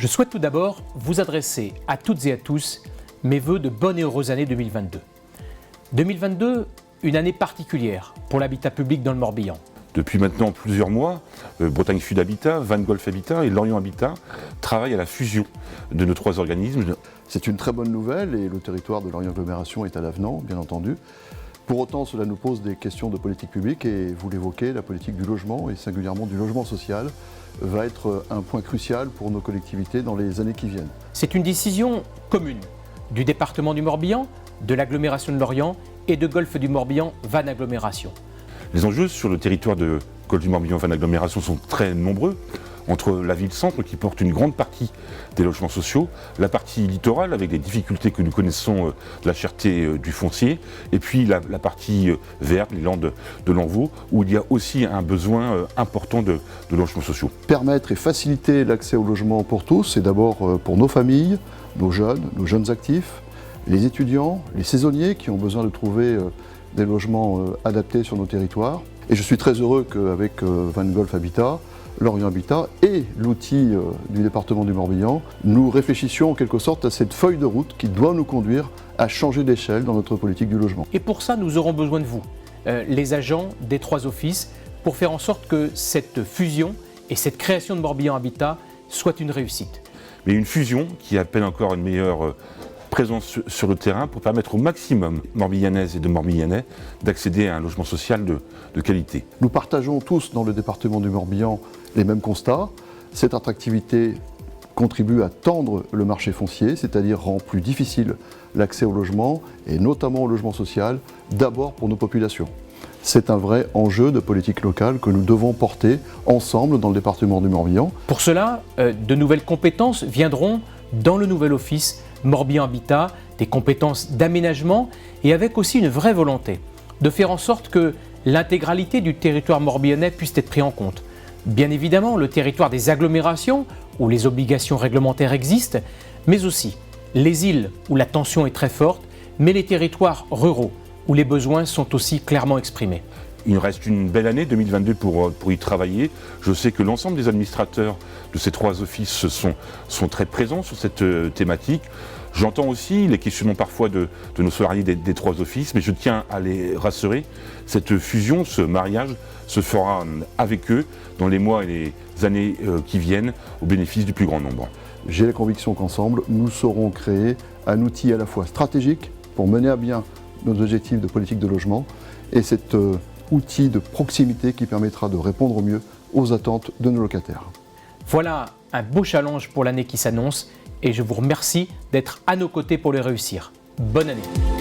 Je souhaite tout d'abord vous adresser à toutes et à tous mes vœux de bonne et heureuse année 2022. 2022, une année particulière pour l'habitat public dans le Morbihan. Depuis maintenant plusieurs mois, Bretagne Sud Habitat, Van Golf Habitat et Lorient Habitat travaillent à la fusion de nos trois organismes. C'est une très bonne nouvelle et le territoire de Lorient Agglomération est à l'avenant, bien entendu. Pour autant, cela nous pose des questions de politique publique et vous l'évoquez, la politique du logement et singulièrement du logement social va être un point crucial pour nos collectivités dans les années qui viennent. C'est une décision commune du département du Morbihan, de l'agglomération de Lorient et de Golfe du Morbihan Van Agglomération. Les enjeux sur le territoire de Golfe du Morbihan Van Agglomération sont très nombreux. Entre la ville-centre qui porte une grande partie des logements sociaux, la partie littorale avec les difficultés que nous connaissons de la cherté du foncier, et puis la partie verte, les landes de l'Envaux, où il y a aussi un besoin important de logements sociaux. Permettre et faciliter l'accès au logement pour tous, c'est d'abord pour nos familles, nos jeunes actifs, les étudiants, les saisonniers qui ont besoin de trouver des logements adaptés sur nos territoires. Et je suis très heureux qu'avec Van Golf Habitat, Lorient Habitat et l'outil du département du Morbihan, nous réfléchissions en quelque sorte à cette feuille de route qui doit nous conduire à changer d'échelle dans notre politique du logement. Et pour ça, nous aurons besoin de vous, les agents des trois offices, pour faire en sorte que cette fusion et cette création de Morbihan Habitat soit une réussite. Mais une fusion qui appelle encore une meilleure présence sur le terrain pour permettre au maximum morbihanaises et de Morbihanais d'accéder à un logement social de qualité. Nous partageons tous dans le département du Morbihan les mêmes constats. Cette attractivité contribue à tendre le marché foncier, c'est-à-dire rend plus difficile l'accès au logement et notamment au logement social, d'abord pour nos populations. C'est un vrai enjeu de politique locale que nous devons porter ensemble dans le département du Morbihan. Pour cela, de nouvelles compétences viendront dans le nouvel office Morbihan Habitat, des compétences d'aménagement et avec aussi une vraie volonté de faire en sorte que l'intégralité du territoire morbihanais puisse être pris en compte. Bien évidemment, le territoire des agglomérations où les obligations réglementaires existent, mais aussi les îles où la tension est très forte, mais les territoires ruraux où les besoins sont aussi clairement exprimés. Il reste une belle année 2022 pour y travailler. Je sais que l'ensemble des administrateurs de ces trois offices sont très présents sur cette thématique. J'entends aussi les questionnements parfois de nos salariés des trois offices, mais je tiens à les rassurer. Cette fusion, ce mariage se fera avec eux dans les mois et les années qui viennent au bénéfice du plus grand nombre. J'ai la conviction qu'ensemble, nous saurons créer un outil à la fois stratégique pour mener à bien nos objectifs de politique de logement et cet outil de proximité qui permettra de répondre au mieux aux attentes de nos locataires. Voilà un beau challenge pour l'année qui s'annonce et je vous remercie d'être à nos côtés pour le réussir. Bonne année!